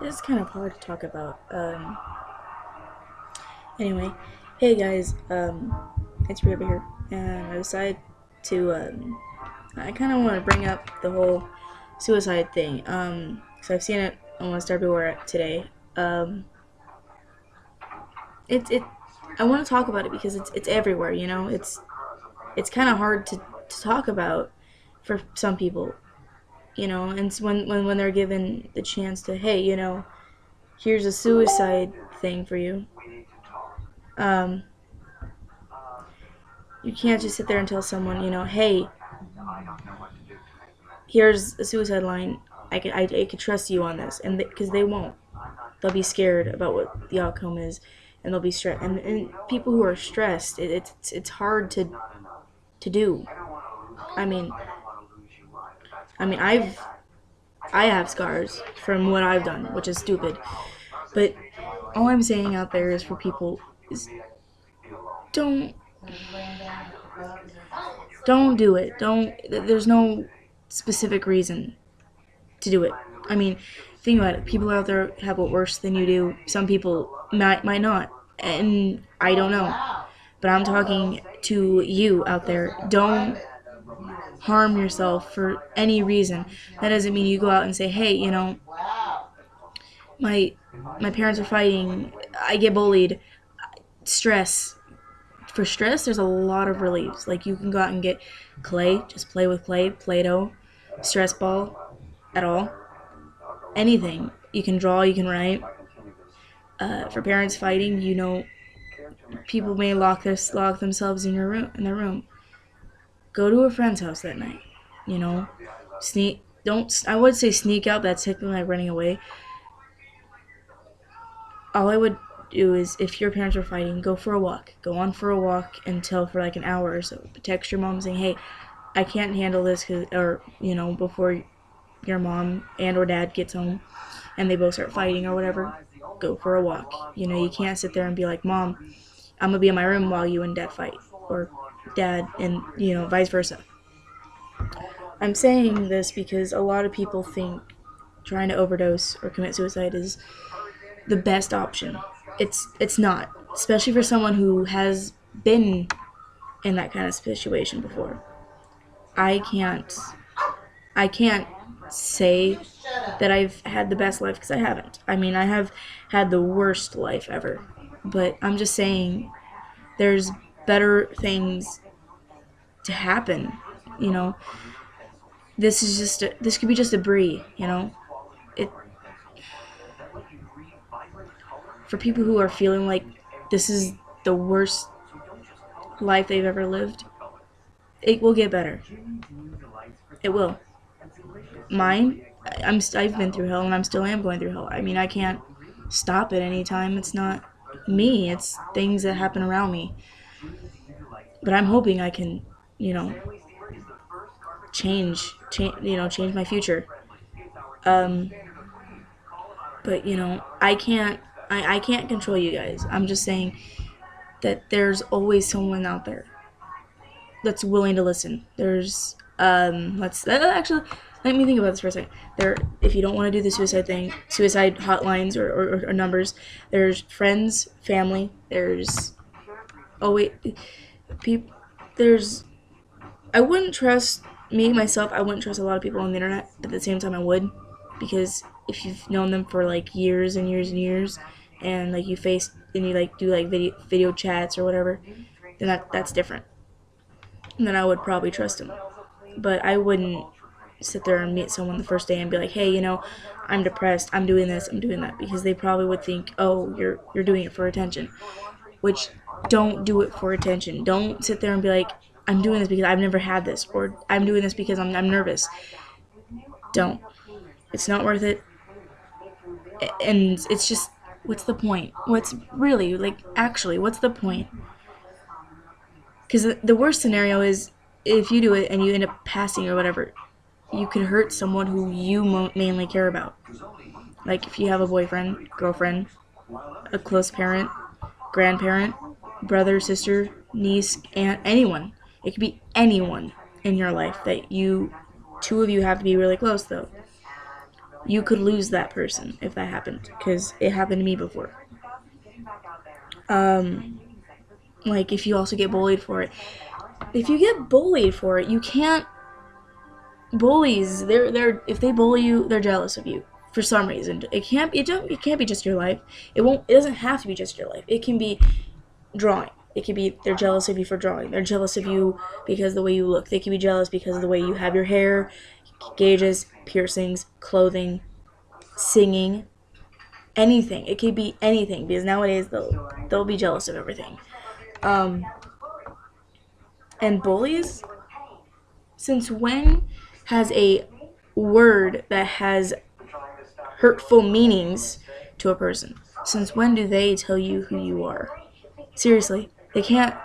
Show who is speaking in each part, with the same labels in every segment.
Speaker 1: It's kind of hard to talk about. Anyway, hey guys, it's Reba here, and I decided to, I kind of want to bring up the whole suicide thing, because I've seen it almost everywhere today. Um, it, I want to talk about it because it's everywhere, it's kind of hard to talk about for some people, and it's when they're given the chance to, hey, here's a suicide thing for you. Um, you can't just sit there and tell someone, hey, here's a suicide line. I could trust you on this, and because they won't, they'll be scared about what the outcome is, and they'll be stressed. And people who are stressed, it's hard to do. I mean, I mean, I have scars from what I've done, which is stupid. But all I'm saying out there is for people is don't don't do it. Don't. There's no specific reason to do it. I mean, think about it. People out there have it worse than you do. Some people might not, and I don't know. But I'm talking to you out there. Don't harm yourself for any reason. That doesn't mean you go out and say, "Hey, my my parents are fighting. I get bullied. Stress." For stress, there's a lot of reliefs. Like you can go out and get clay. Just play with clay, Play-Doh, stress ball, at all. Anything. You can draw, you can write. For parents fighting, people may lock themselves in their room. Go to a friend's house that night. You know, sneak. Don't. I would say sneak out. That's technically like running away. All I would do is, if your parents are fighting, go for a walk. Go on for a walk until for like an hour or so. Text your mom saying, "Hey, I can't handle this," or before your mom and or dad gets home and they both start fighting or whatever, go for a walk. You can't sit there and be like, "Mom, I'm gonna be in my room while you and dad fight," or dad and vice versa. I'm saying this because a lot of people think trying to overdose or commit suicide is the best option. It's not, especially for someone who has been in that kind of situation before. I can't I can't say that I've had the best life because I haven't. I mean, I have had the worst life ever. But I'm just saying there's better things to happen, you know. This could be just a debris. It For people who are feeling like this is the worst life they've ever lived, it will get better. It will. Mine, I've been through hell and I'm still am going through hell. I mean, I can't stop it anytime. It's not me. It's things that happen around me. But I'm hoping I can, you know, change my future. Um, but I can't control you guys. I'm just saying that there's always someone out there that's willing to listen. There's let's actually let me think about this for a second. If you don't want to do the suicide thing, suicide hotlines or numbers, there's friends, family. There's oh wait, people. There's I wouldn't trust me myself. I wouldn't trust a lot of people on the internet, but at the same time, I would, because if you've known them for like years and years and years, and like you like do like video chats or whatever, then that's different. And then I would probably trust them. But I wouldn't sit there and meet someone the first day and be like, "Hey, I'm depressed. I'm doing this. I'm doing that," because they probably would think, "Oh, you're doing it for attention," which don't do it for attention. Don't sit there and be like, "I'm doing this because I've never had this," or "I'm doing this because I'm nervous." Don't. It's not worth it. And it's just, what's the point? What's really, like, actually, what's the point? Because the worst scenario is if you do it and you end up passing or whatever, you could hurt someone who you mainly care about. Like if you have a boyfriend, girlfriend, a close parent, grandparent, brother, sister, niece, aunt, anyone. It could be anyone in your life that two of you have to be really close though. you could lose that person if that happened, because it happened to me before. Um, like if you also get bullied for it. If you get bullied for it, you can't. Bullies, they're if they bully you, they're jealous of you for some reason. It can't be just your life. It doesn't have to be just your life. It can be drawing. It could be they're jealous of you for drawing. They're jealous of you because of the way you look. They can be jealous because of the way you have your hair, gauges, piercings, clothing, singing, anything. It could be anything because nowadays they'll be jealous of everything. Um, and bullies, since when has a word that has hurtful meanings to a person? Since when do they tell you who you are? Seriously, they can't.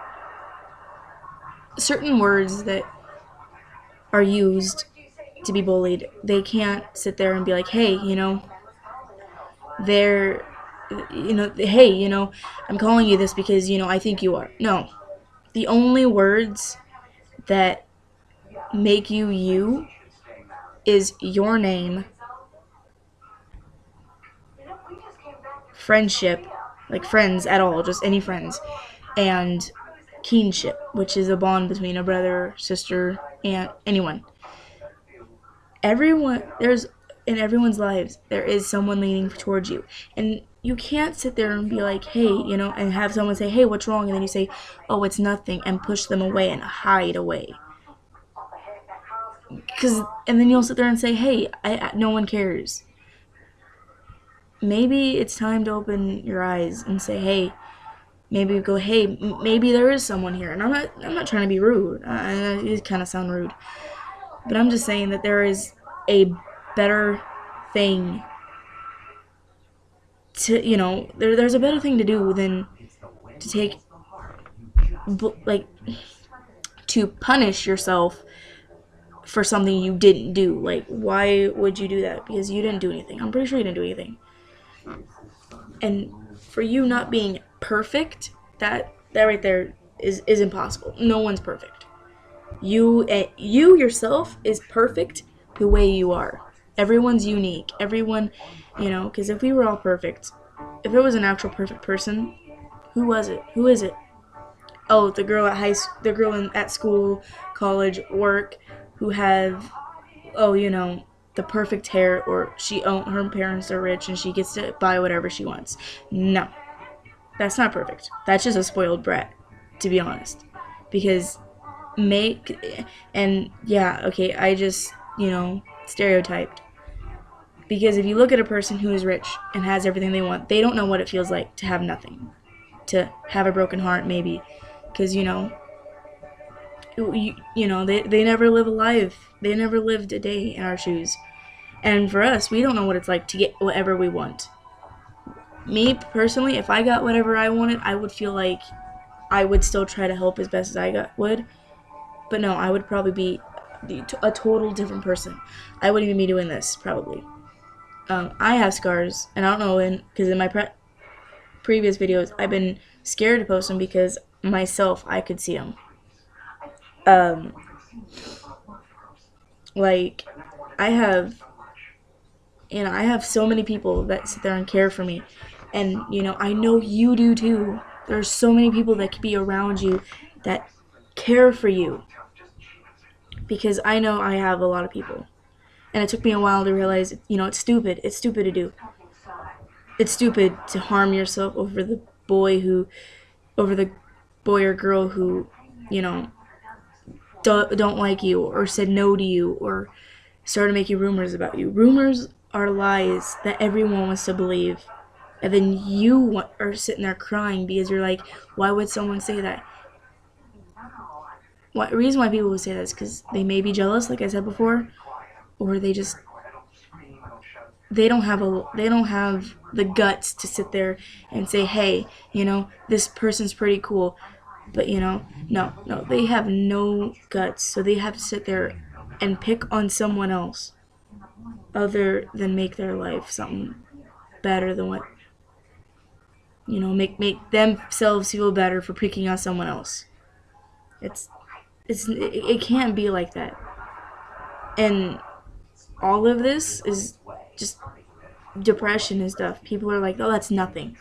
Speaker 1: Certain words that are used to be bullied, they can't sit there and be like, hey, they're, hey, I'm calling you this because, I think you are. No. The only words that make you you is your name, friendship, like friends at all, just any friends, and kinship, which is a bond between a brother, sister, aunt, anyone. There's in everyone's lives, there is someone leaning towards you. And you can't sit there and be like, hey, and have someone say, hey, what's wrong? And then you say, oh, it's nothing, and push them away and hide away. And then you'll sit there and say, hey, no one cares. Maybe it's time to open your eyes and say, hey, maybe go, hey, maybe there is someone here. And I'm not trying to be rude. It kind of sound rude. But I'm just saying that there is a better thing to, there's a better thing to do than to take, like, to punish yourself for something you didn't do. Like, why would you do that? Because you didn't do anything. I'm pretty sure you didn't do anything. And for you not being perfect, that right there is impossible. No one's perfect. You yourself is perfect the way you are. Everyone's unique. Everyone, because if we were all perfect, if it was an actual perfect person, who was it? Who is it? Oh, the girl at school, college, work, who have, the perfect hair, or her parents are rich and she gets to buy whatever she wants. No, that's not perfect. That's just a spoiled brat, to be honest. Because I just, stereotyped. Because if you look at a person who is rich and has everything they want, they don't know what it feels like to have nothing. To have a broken heart, maybe. Because, they never live a life. They never lived a day in our shoes. And for us, we don't know what it's like to get whatever we want. Me, personally, if I got whatever I wanted, I would feel like I would still try to help as best as I would. But no, I would probably be a total different person. I wouldn't even be doing this, probably. I have scars, and I don't know because in my previous videos, I've been scared to post them because myself, I could see them. Like, I have so many people that sit there and care for me, and I know you do too. There's so many people that could be around you that care for you, because I know I have a lot of people, and it took me a while to realize, it's stupid. It's stupid to do. It's stupid to harm yourself over the boy or girl who, don't like you, or said no to you, or started making rumors about you. Rumors are lies that everyone wants to believe. And then you are sitting there crying because you're like, why would someone say that? The reason why people would say that is because they may be jealous, like I said before, or they don't have the guts to sit there and say, hey, this person's pretty cool. But, no, they have no guts. So they have to sit there and pick on someone else other than make their life something better than what, make themselves feel better for picking on someone else. It can't be like that. And all of this is just depression and stuff, people are like, oh, that's nothing.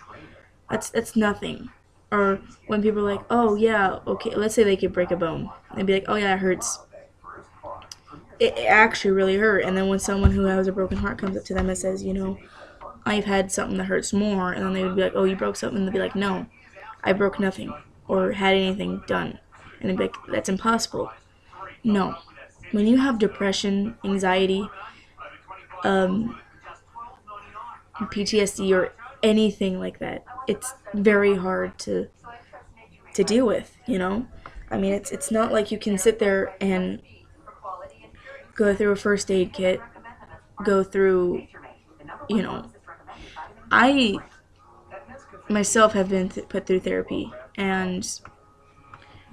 Speaker 1: That's nothing. Or when people are like, oh yeah, okay, let's say they could break a bone, they'd be like, oh yeah, it hurts. It actually really hurt. And then when someone who has a broken heart comes up to them and says, I've had something that hurts more, and then they would be like, oh, you broke something, and they'd be like, no, I broke nothing or had anything done. And they'd be like, that's impossible. No. When you have depression, anxiety, um, PTSD, or anything like that, it's very hard to deal with, I mean, it's not like you can sit there and go through a first aid kit, go through, you know, I myself have been put through therapy, and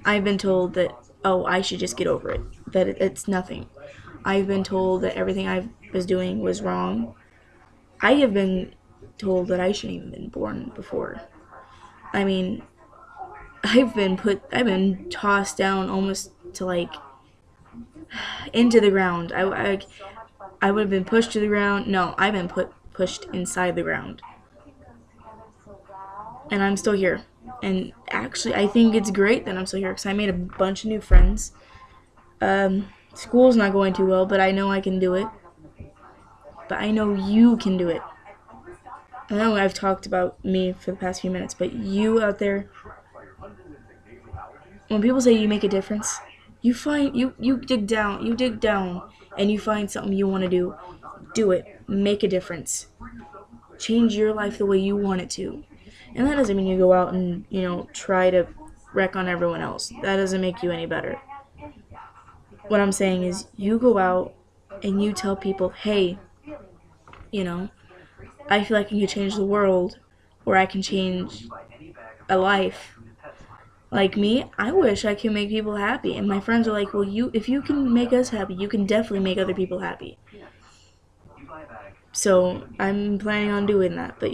Speaker 1: I've been told that, oh, I should just get over it, that it's nothing. I've been told that everything I was doing was wrong. I have been told that I shouldn't even been born before. I mean, I've been tossed down almost to like into the ground. I would have been pushed to the ground. No, I've been pushed inside the ground, and I'm still here. And actually, I think it's great that I'm still here because I made a bunch of new friends. School's not going too well, but I know I can do it. But I know you can do it. I know I've talked about me for the past few minutes, but you out there, when people say you make a difference, you dig down, and you find something you want to do. Do it. Make a difference. Change your life the way you want it to. And that doesn't mean you go out and, try to wreck on everyone else. That doesn't make you any better. What I'm saying is you go out and you tell people, hey, I feel like I can change the world, or I can change a life. Like me, I wish I could make people happy. And my friends are like, well, if you can make us happy, you can definitely make other people happy. So I'm planning on doing that. But,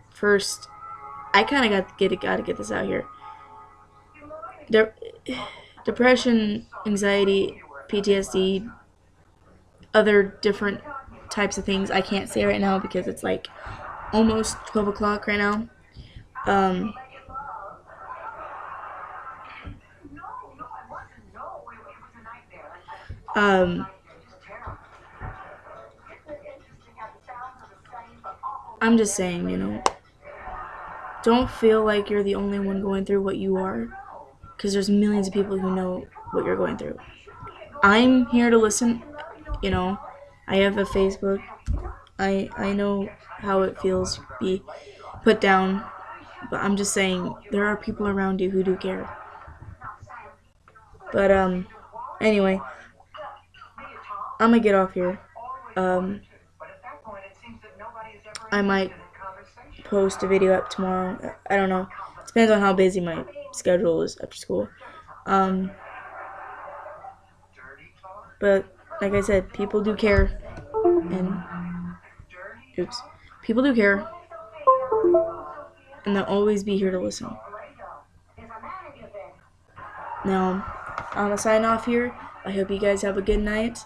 Speaker 1: first, I kind of gotta get this out here. Depression, anxiety, PTSD, other different types of things I can't say right now because it's like almost 12 o'clock right now. I'm just saying, don't feel like you're the only one going through what you are, because there's millions of people who know what you're going through. I'm here to listen. I have a Facebook. I know how it feels to be put down, but I'm just saying there are people around you who do care. But anyway, I'm gonna get off here. I might post a video up tomorrow. I don't know. Depends on how busy my schedule is after school. But like I said, people do care, and people do care, and they'll always be here to listen. Now, I'm gonna sign off here. I hope you guys have a good night.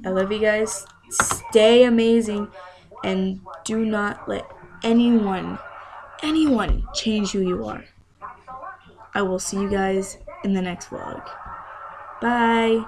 Speaker 1: I love you guys. Stay amazing, and do not let anyone change who you are. I will see you guys in the next vlog. Bye.